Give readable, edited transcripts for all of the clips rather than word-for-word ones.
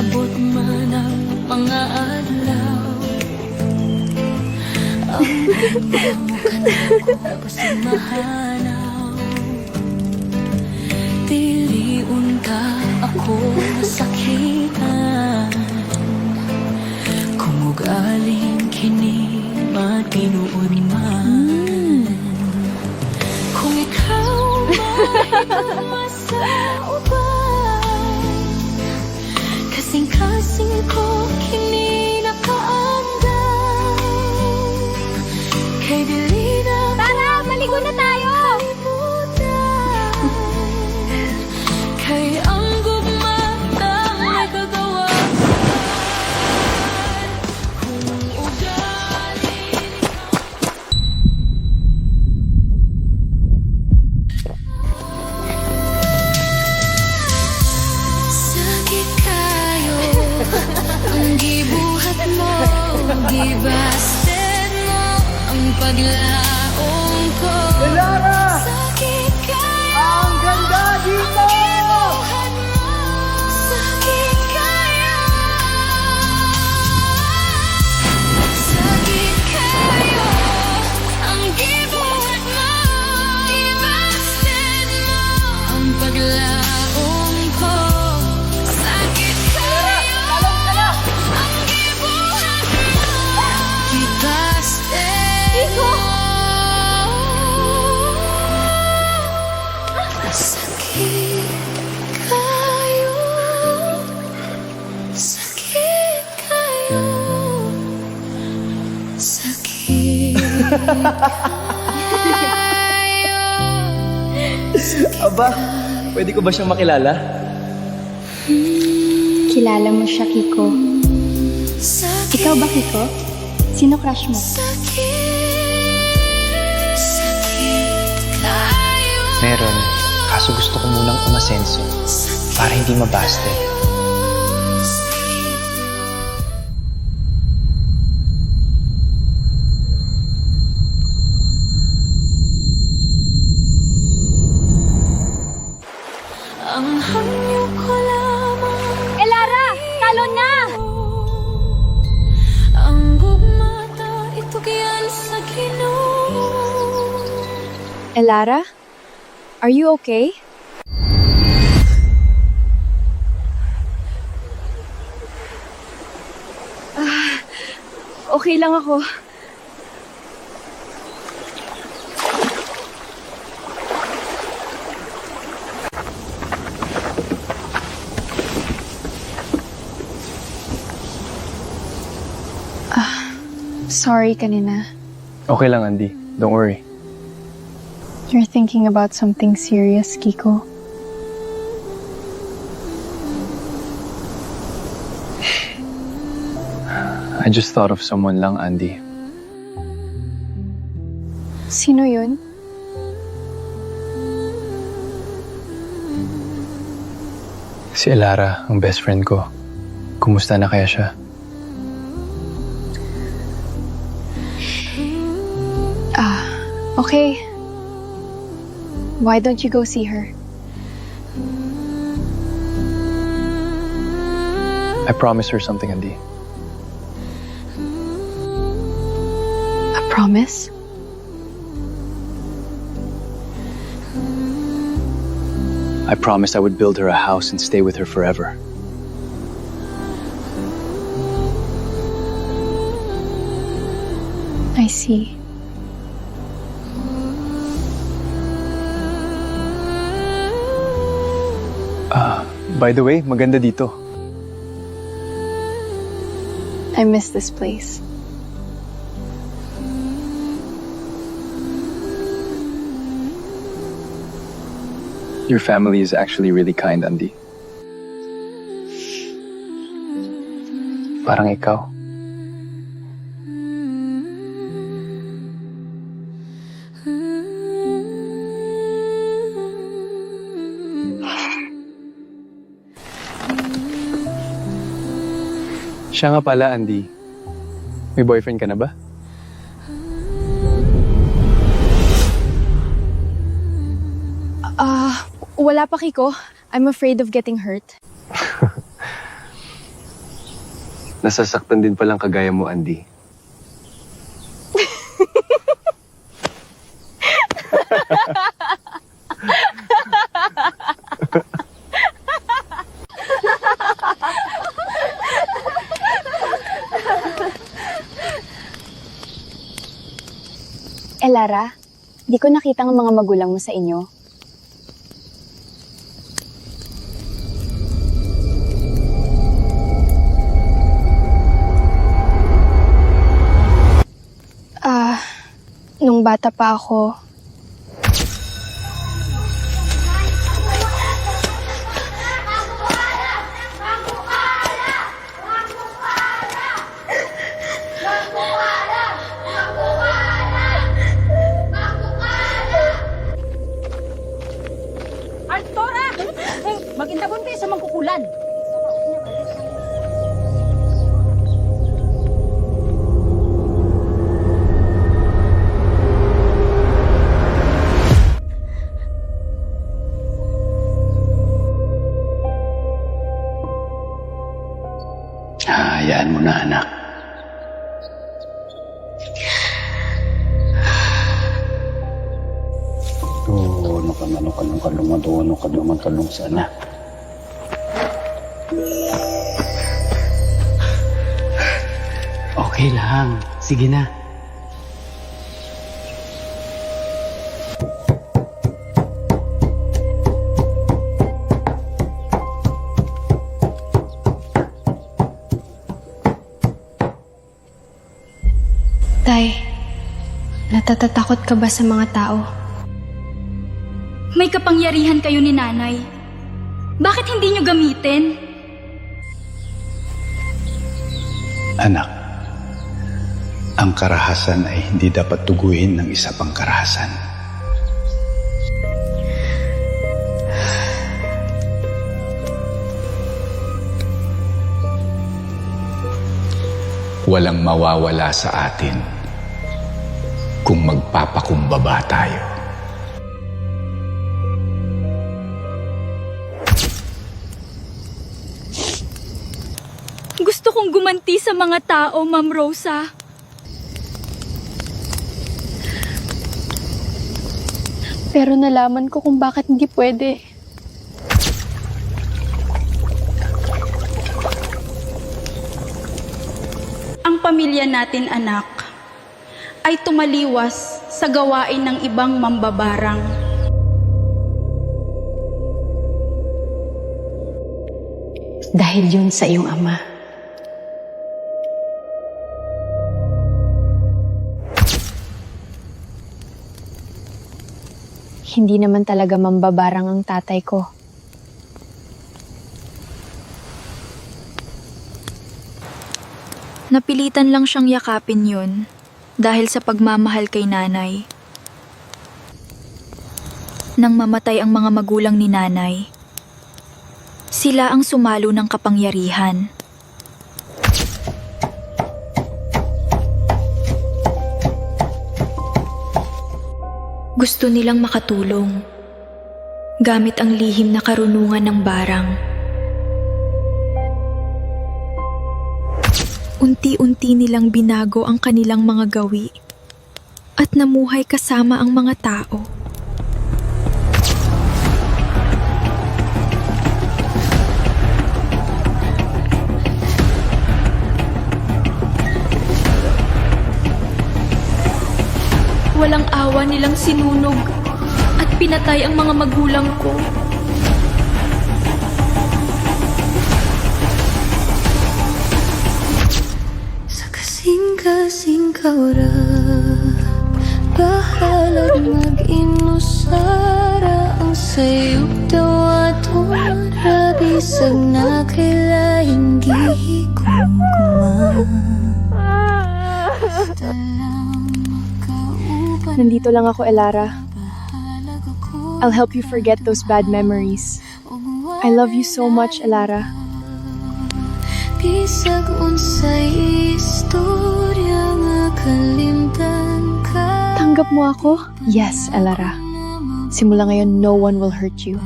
Abot man ang mga adlaw, ang mo basig mahanaw. Dili unta ako masakitan, kung ugaling kini matinuod man. Kung ikaw mahigama sa uban, kasing-kasing ko kini nakaandam. Kay dili na Tara, maligo na tayo! kalimutan, kay ang gugma na may kagawasan. Kung ugaling sakit kayo, ang gibuhat mo, gibasted mo, ang paglaong ko. Lara! Sakit kayo, Ang ganda dito! gibuhat mo, sakit kayo. Sakit kayo, ang gibuhat mo, gibasted mo, ang paglaong ko. Sakit kayo, ang gibuhat mo, gibasted mo. Sakit kayo, sakit kayo, sakit Aba, pwede ko ba siyang makilala? Kilala mo siya, Kiko. sakit, Ikaw ba, Kiko? Sino crush mo? sakit, sakit kayo. Meron, kaso gusto ko munang umasenso para hindi mabasted. Ang hanyo ko lamang, Lara! Talo na! ang gugmata itugyan sa Ginoo. Lara? Are you okay? Okay lang ako. Sorry kanina. Okay lang, Andy. Don't worry. You're thinking about something serious, Kiko. I just thought of someone lang, Andy. Sino yun? Si Elara, ang best friend ko. Kumusta na kaya siya? Okay. Why don't you go see her? I promised her something, Andy. A promise? I promised I would build her a house and stay with her forever. I see. By the way, maganda dito. I miss this place. Your family is actually really kind, Andy. Parang ikaw. Siya nga pala, Andy. May boyfriend ka na ba? Wala pa, Kiko. I'm afraid of getting hurt. Nasasaktan din palang kagaya mo, Andy. Lara, di ko nakita ang mga magulang mo sa inyo. Nung bata pa ako, Artora! Magintabon kayo sa mangkukulan. Hayaan mo na, anak. Talong sana. Okay lang. Sige na. Tay, natatatakot ka ba sa mga tao? May kapangyarihan kayo ni nanay. Bakit hindi niyo gamitin? Anak, ang karahasan ay hindi dapat tuguhin ng isa pang karahasan. Walang mawawala sa atin kung magpapakumbaba tayo. Gusto kong gumanti sa mga tao, Ma'am Rosa. Pero nalaman ko kung bakit hindi pwede. Ang pamilya natin, anak, ay tumaliwas sa gawain ng ibang mambabarang. Dahil yun sa iyong ama. Hindi naman talaga mambabarang ang tatay ko. Napilitan lang siyang yakapin yun dahil sa pagmamahal kay nanay. Nang mamatay ang mga magulang ni nanay, sila ang sumalo ng kapangyarihan. Gusto nilang makatulong gamit ang lihim na karunungan ng barang. Unti-unti nilang binago ang kanilang mga gawi at namuhay kasama ang mga tao. Walang awa nilang sinunog at pinatay ang mga magulang ko. Kasing-kasing kaura, bahalag mag-inusara ang sayop daw at bisag na kaila hindi ko basta lang makauban. Nandito lang ako, Elara. I'll help you forget those bad memories. I love you so much, Elara. Bisag unsay istorya nga kalimtan ka. Tanggap mo ako? Yes, Elara. Simula ngayon, no one will hurt you.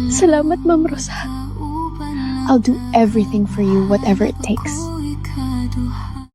Salamat, Ma'am Rosa. I'll do everything for you, whatever it takes. ikaduha